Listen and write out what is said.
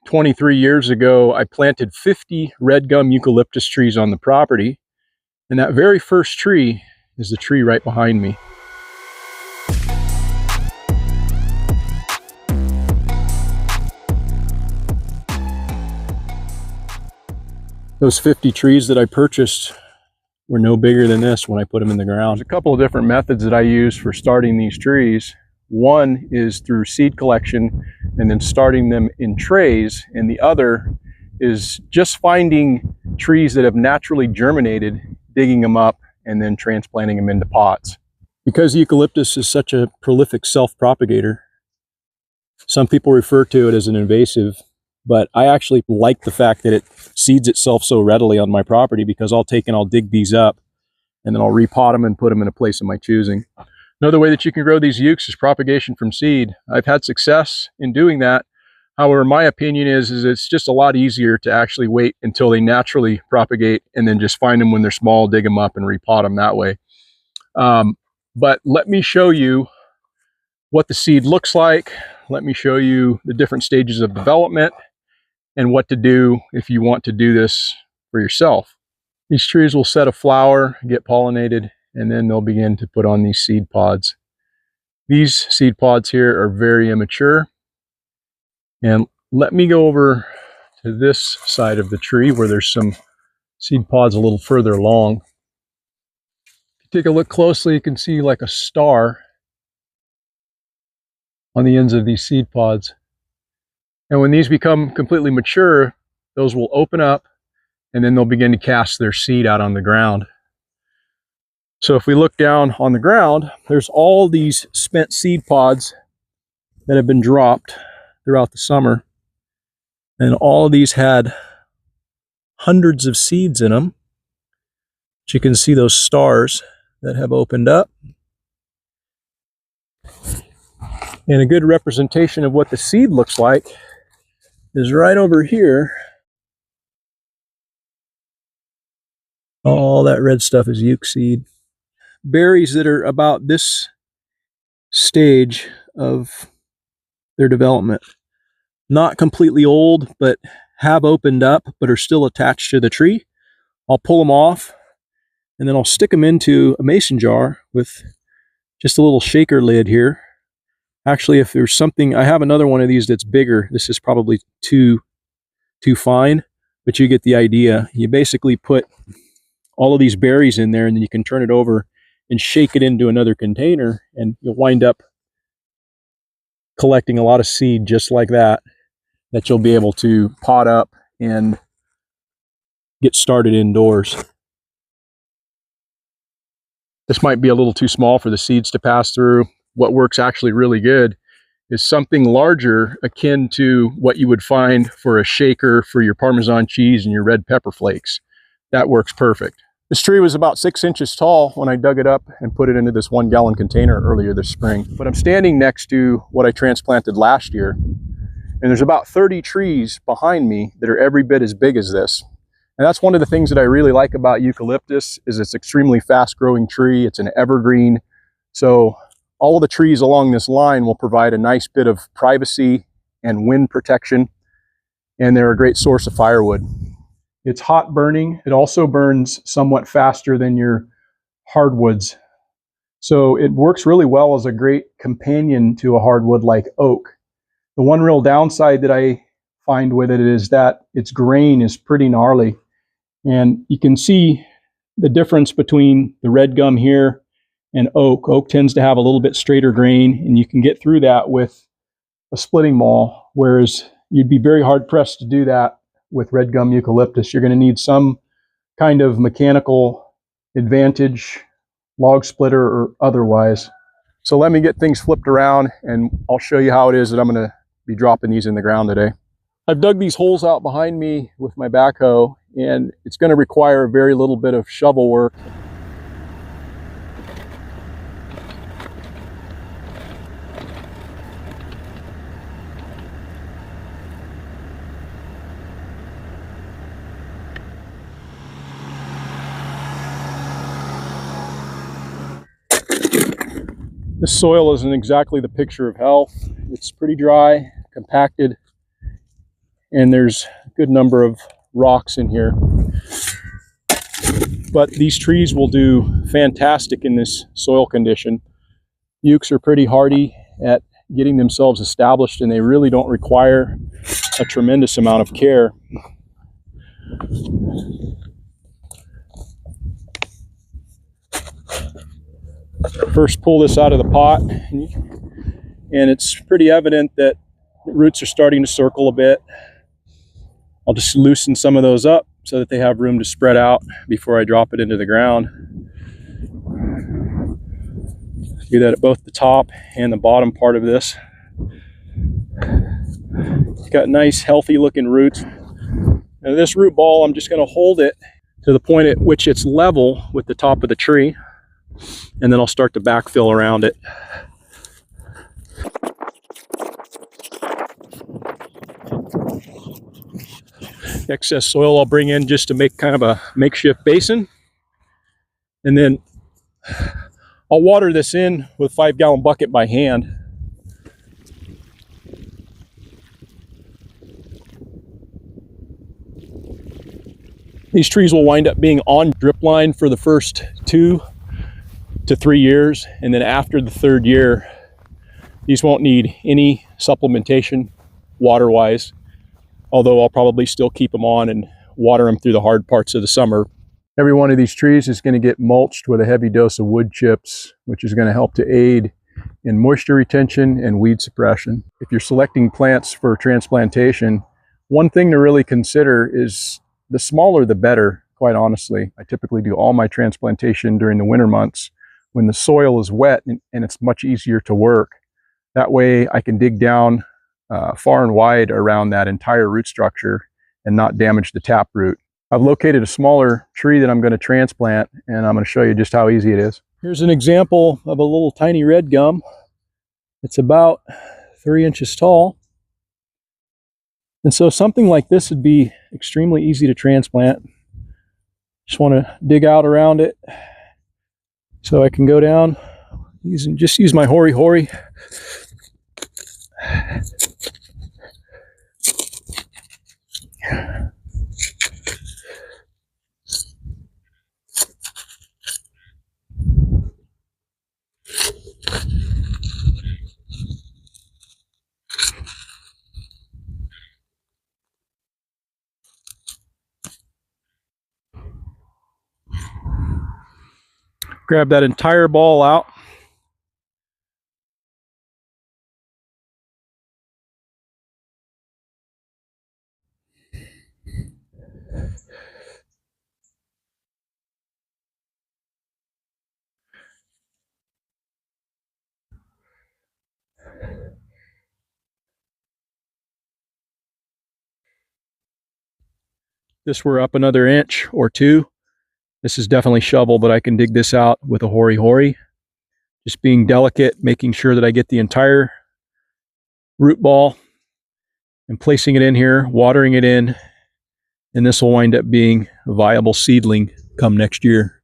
23 years ago, I planted 50 red gum eucalyptus trees on the property, and that very first tree is the tree right behind me. Those 50 trees that I purchased were no bigger than this when I put them in the ground. There's a couple of different methods that I use for starting these trees. One is through seed collection and then starting them in trays, and the other is just finding trees that have naturally germinated, digging them up, and then transplanting them into pots. Because eucalyptus is such a prolific self-propagator, some people refer to it as an invasive, but I actually like the fact that it seeds itself so readily on my property, because I'll dig these up and then I'll repot them and put them in a place of my choosing. Another way that you can grow these eucs is propagation from seed. I've had success in doing that. However, my opinion is it's just a lot easier to actually wait until they naturally propagate and then just find them when they're small, dig them up, and repot them that way. But let me show you what the seed looks like. Let me show you the different stages of development and what to do if you want to do this for yourself. These trees will set a flower, get pollinated, and then they'll begin to put on these seed pods. These seed pods here are very immature. And let me go over to this side of the tree where there's some seed pods a little further along. If you take a look closely, you can see like a star on the ends of these seed pods. And when these become completely mature, those will open up and then they'll begin to cast their seed out on the ground. So if we look down on the ground, there's all these spent seed pods that have been dropped throughout the summer. And all of these had hundreds of seeds in them. But you can see those stars that have opened up. And a good representation of what the seed looks like is right over here. All that red stuff is euc seed. Berries that are about this stage of their development, not completely old, but have opened up, but are still attached to the tree. I'll pull them off, and then I'll stick them into a mason jar with just a little shaker lid here. Actually, if there's something, I have another one of these that's bigger. This is probably too fine, but you get the idea. You basically put all of these berries in there, and then you can turn it over and shake it into another container, and you'll wind up collecting a lot of seed just like that you'll be able to pot up and get started indoors. This might be a little too small for the seeds to pass through. What works actually really good is something larger, akin to what you would find for a shaker for your Parmesan cheese and your red pepper flakes. That works perfect. This tree was about 6 inches tall when I dug it up and put it into this 1 gallon container earlier this spring. But I'm standing next to what I transplanted last year, and there's about 30 trees behind me that are every bit as big as this. And that's one of the things that I really like about eucalyptus, is it's an extremely fast growing tree. It's an evergreen. So all of the trees along this line will provide a nice bit of privacy and wind protection, and they're a great source of firewood. It's hot burning. It also burns somewhat faster than your hardwoods. So it works really well as a great companion to a hardwood like oak. The one real downside that I find with it is that its grain is pretty gnarly. And you can see the difference between the red gum here and oak. Oak tends to have a little bit straighter grain, and you can get through that with a splitting maul, whereas you'd be very hard pressed to do that with red gum eucalyptus. You're going to need some kind of mechanical advantage, log splitter or otherwise. So let me get things flipped around and I'll show you how it is that I'm going to be dropping these in the ground today. I've dug these holes out behind me with my backhoe, and it's going to require a very little bit of shovel work. This soil isn't exactly the picture of health. It's pretty dry, compacted, and there's a good number of rocks in here. But these trees will do fantastic in this soil condition. Eucs are pretty hardy at getting themselves established, and they really don't require a tremendous amount of care. First, pull this out of the pot, and it's pretty evident that the roots are starting to circle a bit. I'll just loosen some of those up so that they have room to spread out before I drop it into the ground. Do that at both the top and the bottom part of this. It's got nice, healthy looking roots. Now this root ball, I'm just going to hold it to the point at which it's level with the top of the tree, and then I'll start to backfill around it. Excess soil I'll bring in just to make kind of a makeshift basin, and then I'll water this in with a 5-gallon bucket by hand. These trees will wind up being on drip line for the first 2 to 3 years, and then after the 3rd year, these won't need any supplementation water-wise, although I'll probably still keep them on and water them through the hard parts of the summer. Every one of these trees is going to get mulched with a heavy dose of wood chips, which is going to help to aid in moisture retention and weed suppression. If you're selecting plants for transplantation, one thing to really consider is the smaller the better, quite honestly. I typically do all my transplantation during the winter months when the soil is wet and it's much easier to work. That way I can dig down far and wide around that entire root structure and not damage the taproot. I've located a smaller tree that I'm going to transplant, and I'm going to show you just how easy it is. Here's an example of a little tiny red gum. It's about 3 inches tall. And so something like this would be extremely easy to transplant. Just want to dig out around it so I can go down, just use my hori-hori. Grab that entire ball out. This we're up another inch or 2. This is definitely shovel, but I can dig this out with a hori-hori. Just being delicate, making sure that I get the entire root ball and placing it in here, watering it in, and this will wind up being a viable seedling come next year.